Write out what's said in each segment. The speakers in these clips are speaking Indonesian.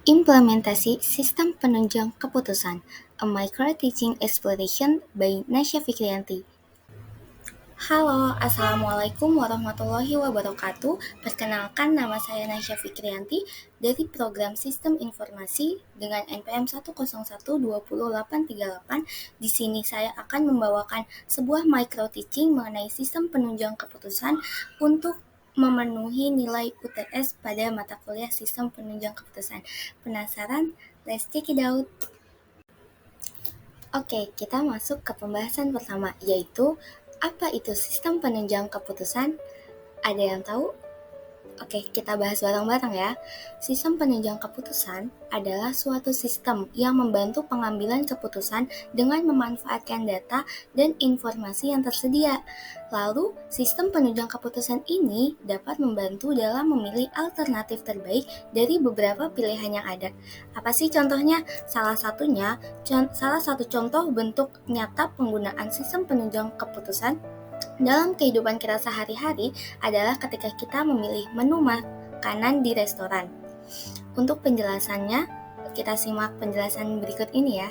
Implementasi Sistem Penunjang Keputusan, A Micro-Teaching Exploration by Nasya Fikrianti. Halo, Assalamualaikum warahmatullahi wabarakatuh. Perkenalkan, nama saya Nasya Fikrianti dari Program Sistem Informasi dengan NPM 101208838. Di sini saya akan membawakan sebuah micro-teaching mengenai sistem penunjang keputusan untuk memenuhi nilai UTS pada mata kuliah sistem penunjang keputusan. Penasaran? Let's check it out. Oke, kita masuk ke pembahasan pertama, yaitu apa itu sistem penunjang keputusan? Ada yang tahu? Oke, kita bahas bareng-bareng ya. Sistem penunjang keputusan adalah suatu sistem yang membantu pengambilan keputusan dengan memanfaatkan data dan informasi yang tersedia. Lalu, sistem penunjang keputusan ini dapat membantu dalam memilih alternatif terbaik dari beberapa pilihan yang ada. Apa sih contohnya? Salah satu contoh bentuk nyata penggunaan sistem penunjang keputusan dalam kehidupan kita sehari-hari adalah ketika kita memilih menu makanan di restoran. Untuk penjelasannya, kita simak penjelasan berikut ini ya.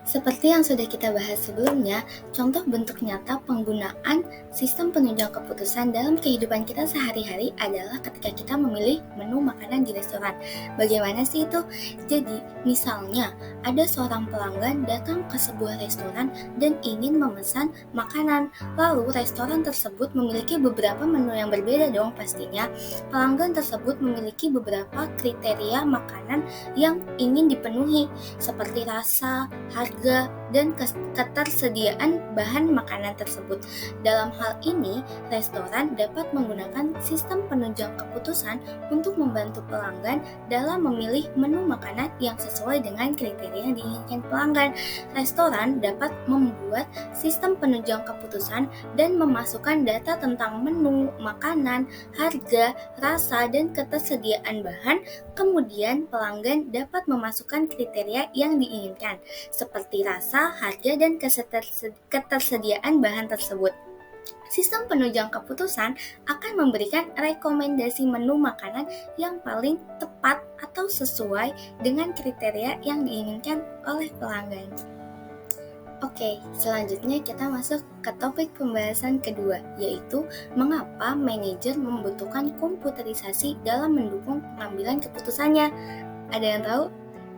Seperti yang sudah kita bahas sebelumnya, contoh bentuk nyata penggunaan sistem penunjang keputusan dalam kehidupan kita sehari-hari adalah ketika kita memilih menu makanan di restoran. Bagaimana sih itu? Jadi, misalnya ada seorang pelanggan datang ke sebuah restoran dan ingin memesan makanan. Lalu, restoran tersebut memiliki beberapa menu yang berbeda dong pastinya. Pelanggan tersebut memiliki beberapa kriteria makanan yang ingin dipenuhi, seperti rasa, harga, dan ketersediaan bahan makanan tersebut. Dalam hal ini, restoran dapat menggunakan sistem penunjang keputusan untuk membantu pelanggan dalam memilih menu makanan yang sesuai dengan kriteria yang diinginkan pelanggan. Restoran dapat membuat sistem penunjang keputusan dan memasukkan data tentang menu, makanan, harga, rasa, dan ketersediaan bahan. Kemudian, pelanggan dapat memasukkan kriteria yang diinginkan, seperti rasa, harga, dan ketersediaan bahan tersebut. Sistem penunjang keputusan akan memberikan rekomendasi menu makanan yang paling tepat atau sesuai dengan kriteria yang diinginkan oleh pelanggan. Oke, selanjutnya kita masuk ke topik pembahasan kedua, yaitu mengapa manajer membutuhkan komputerisasi dalam mendukung pengambilan keputusannya. Ada yang tahu?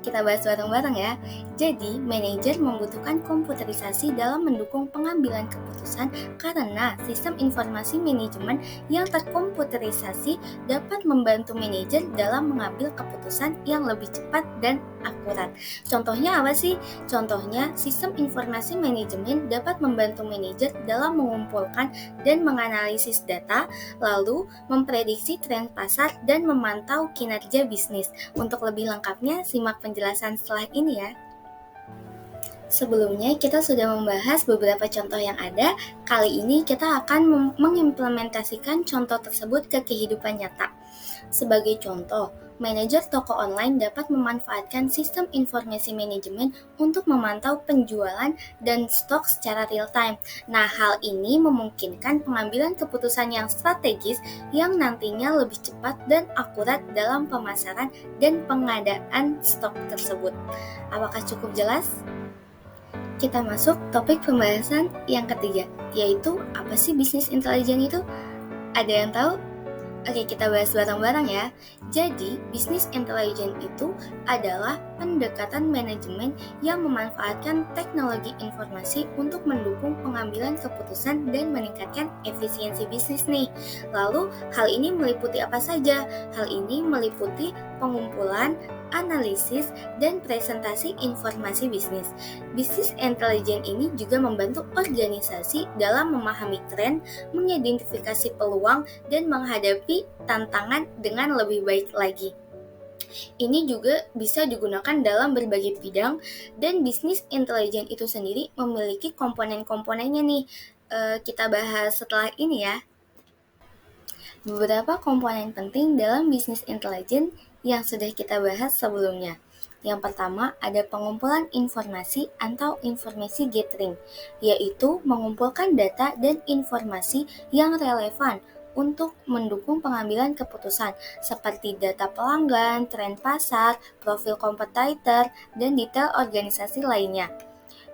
Kita bahas bareng-bareng ya. Jadi, manajer membutuhkan komputerisasi dalam mendukung pengambilan keputusan karena sistem informasi manajemen yang terkomputerisasi dapat membantu manajer dalam mengambil keputusan yang lebih cepat dan akurat. Contohnya apa sih? Contohnya, sistem informasi manajemen dapat membantu manajer dalam mengumpulkan dan menganalisis data, lalu memprediksi tren pasar dan memantau kinerja bisnis. Untuk lebih lengkapnya, simak penjelasan setelah ini ya. Sebelumnya kita sudah membahas beberapa contoh yang ada. Kali ini kita akan mengimplementasikan contoh tersebut ke kehidupan nyata. Sebagai contoh, manajer toko online dapat memanfaatkan sistem informasi manajemen untuk memantau penjualan dan stok secara real-time. Nah, hal ini memungkinkan pengambilan keputusan yang strategis yang nantinya lebih cepat dan akurat dalam pemasaran dan pengadaan stok tersebut. Apakah cukup jelas? Kita masuk topik pembahasan yang ketiga, yaitu apa sih bisnis intelijen itu? Ada yang tahu? Oke, kita bahas bareng-bareng ya. Jadi, bisnis intelijen itu adalah pendekatan manajemen yang memanfaatkan teknologi informasi untuk mendukung pengambilan keputusan dan meningkatkan efisiensi bisnis nih. Lalu, hal ini meliputi apa saja? Hal ini meliputi pengumpulan, analisis, dan presentasi informasi bisnis. Bisnis intelijen ini juga membantu organisasi dalam memahami tren, mengidentifikasi peluang, dan menghadapi tantangan dengan lebih baik lagi. Ini juga bisa digunakan dalam berbagai bidang, dan bisnis intelijen itu sendiri memiliki komponen-komponennya nih. Kita bahas setelah ini ya. Beberapa komponen penting dalam bisnis intelijen yang sudah kita bahas sebelumnya. Yang pertama ada pengumpulan informasi atau informasi gathering, yaitu mengumpulkan data dan informasi yang relevan untuk mendukung pengambilan keputusan seperti data pelanggan, tren pasar, profil kompetitor, dan detail organisasi lainnya.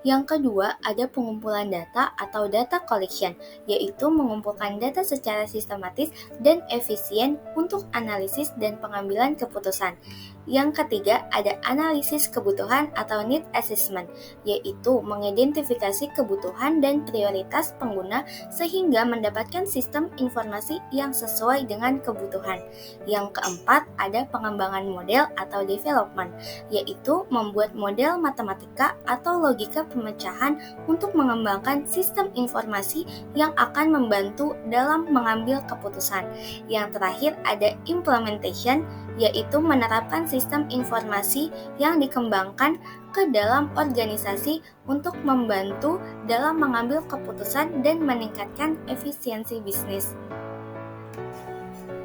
Yang kedua, ada pengumpulan data atau data collection, yaitu mengumpulkan data secara sistematis dan efisien untuk analisis dan pengambilan keputusan. Yang ketiga, ada analisis kebutuhan atau need assessment, yaitu mengidentifikasi kebutuhan dan prioritas pengguna sehingga mendapatkan sistem informasi yang sesuai dengan kebutuhan. Yang keempat, ada pengembangan model atau development, yaitu membuat model matematika atau logika pemecahan untuk mengembangkan sistem informasi yang akan membantu dalam mengambil keputusan. Yang terakhir ada implementation, yaitu menerapkan sistem informasi yang dikembangkan ke dalam organisasi untuk membantu dalam mengambil keputusan dan meningkatkan efisiensi bisnis.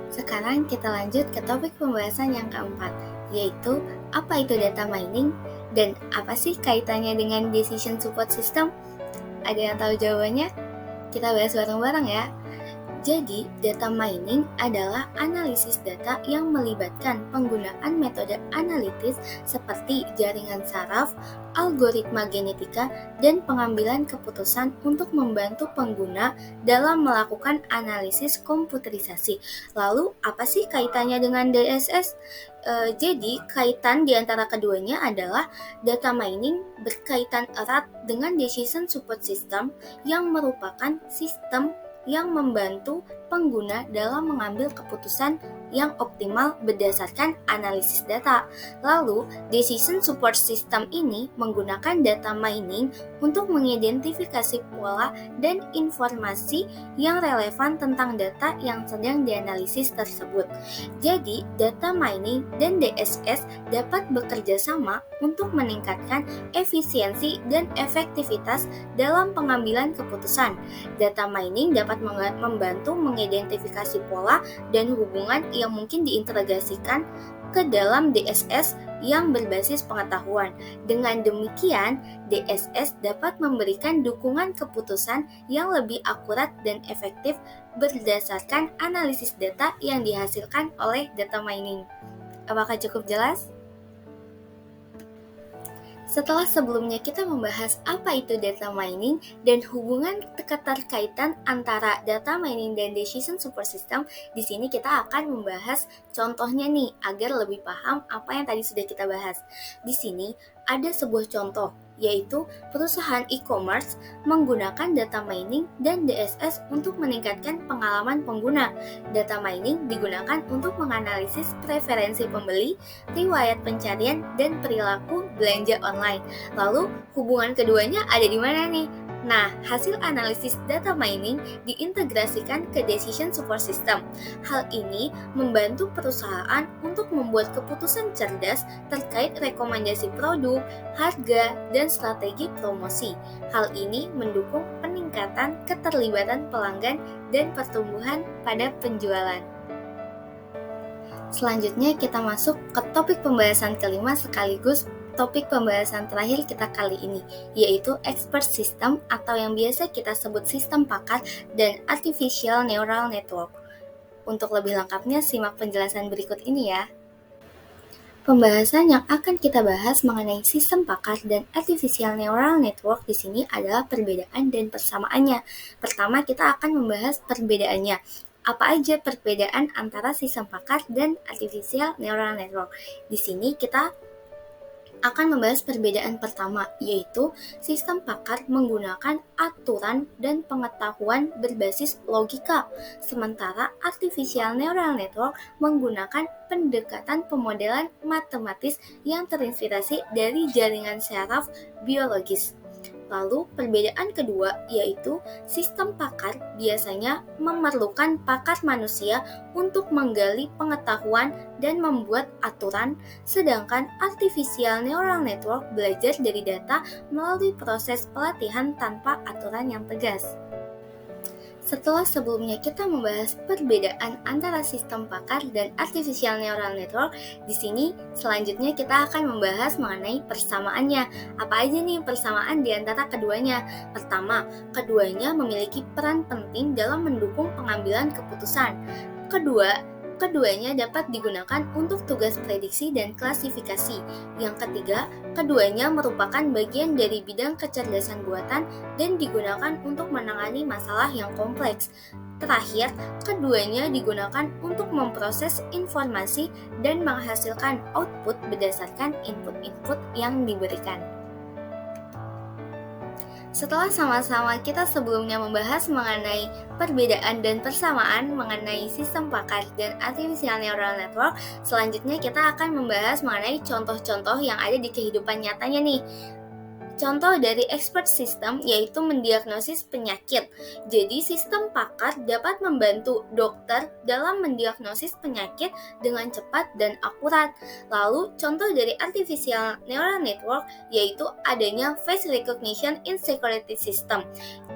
Sekarang kita lanjut ke topik pembahasan yang keempat, yaitu apa itu data mining dan apa sih kaitannya dengan decision support system? Ada yang tahu jawabannya? Kita bahas bareng-bareng ya. Jadi, data mining adalah analisis data yang melibatkan penggunaan metode analitis seperti jaringan saraf, algoritma genetika, dan pengambilan keputusan untuk membantu pengguna dalam melakukan analisis komputerisasi. Lalu, apa sih kaitannya dengan DSS? Jadi, kaitan di antara keduanya adalah data mining berkaitan erat dengan decision support system yang merupakan sistem yang membantu pengguna dalam mengambil keputusan yang optimal berdasarkan analisis data. Lalu, decision support system ini menggunakan data mining untuk mengidentifikasi pola dan informasi yang relevan tentang data yang sedang dianalisis tersebut. Jadi, data mining dan DSS dapat bekerja sama untuk meningkatkan efisiensi dan efektivitas dalam pengambilan keputusan. Data mining dapat membantu mengidentifikasi pola dan hubungan yang mungkin diintegrasikan ke dalam DSS yang berbasis pengetahuan. Dengan demikian, DSS dapat memberikan dukungan keputusan yang lebih akurat dan efektif berdasarkan analisis data yang dihasilkan oleh data mining. Apakah cukup jelas? Setelah sebelumnya kita membahas apa itu data mining dan hubungan keterkaitan antara data mining dan decision support system, di sini kita akan membahas contohnya nih agar lebih paham apa yang tadi sudah kita bahas. Di sini ada sebuah contoh, yaitu perusahaan e-commerce menggunakan data mining dan DSS untuk meningkatkan pengalaman pengguna. Data mining digunakan untuk menganalisis preferensi pembeli, riwayat pencarian, dan perilaku belanja online. Lalu, hubungan keduanya ada di mana nih? Nah, hasil analisis data mining diintegrasikan ke decision support system. Hal ini membantu perusahaan untuk membuat keputusan cerdas terkait rekomendasi produk, harga, dan strategi promosi. Hal ini mendukung peningkatan keterlibatan pelanggan dan pertumbuhan pada penjualan. Selanjutnya kita masuk ke topik pembahasan kelima sekaligus topik pembahasan terakhir kita kali ini, yaitu expert system atau yang biasa kita sebut sistem pakar dan artificial neural network. Untuk lebih lengkapnya simak penjelasan berikut ini ya. Pembahasan yang akan kita bahas mengenai sistem pakar dan artificial neural network di sini adalah perbedaan dan persamaannya. Pertama, kita akan membahas perbedaannya. Apa aja perbedaan antara sistem pakar dan artificial neural network? Di sini kita akan membahas perbedaan pertama, yaitu sistem pakar menggunakan aturan dan pengetahuan berbasis logika, sementara artificial neural network menggunakan pendekatan pemodelan matematis yang terinspirasi dari jaringan saraf biologis. Lalu, perbedaan kedua yaitu sistem pakar biasanya memerlukan pakar manusia untuk menggali pengetahuan dan membuat aturan, sedangkan artificial neural network belajar dari data melalui proses pelatihan tanpa aturan yang tegas. Setelah sebelumnya kita membahas perbedaan antara sistem pakar dan artificial neural network, di sini selanjutnya kita akan membahas mengenai persamaannya. Apa aja nih persamaan di antara keduanya? Pertama, keduanya memiliki peran penting dalam mendukung pengambilan keputusan. Keduanya dapat digunakan untuk tugas prediksi dan klasifikasi. Yang ketiga, keduanya merupakan bagian dari bidang kecerdasan buatan dan digunakan untuk menangani masalah yang kompleks. Terakhir, keduanya digunakan untuk memproses informasi dan menghasilkan output berdasarkan input-input yang diberikan. Setelah sama-sama kita sebelumnya membahas mengenai perbedaan dan persamaan mengenai sistem pakar dan artificial neural network, selanjutnya kita akan membahas mengenai contoh-contoh yang ada di kehidupan nyatanya nih. Contoh dari expert system yaitu mendiagnosis penyakit. Jadi sistem pakar dapat membantu dokter dalam mendiagnosis penyakit dengan cepat dan akurat. Lalu contoh dari artificial neural network yaitu adanya face recognition in security system.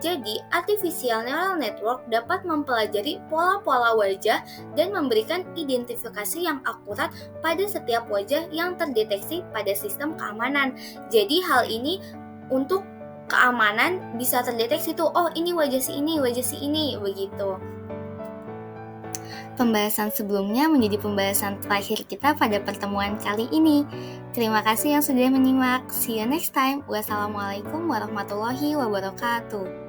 Jadi artificial neural network dapat mempelajari pola-pola wajah dan memberikan identifikasi yang akurat pada setiap wajah yang terdeteksi pada sistem keamanan. Jadi hal ini untuk keamanan bisa terdeteksi tuh, oh ini wajah si ini, begitu. Pembahasan sebelumnya menjadi pembahasan terakhir kita pada pertemuan kali ini. Terima kasih yang sudah menyimak. See you next time. Wassalamualaikum warahmatullahi wabarakatuh.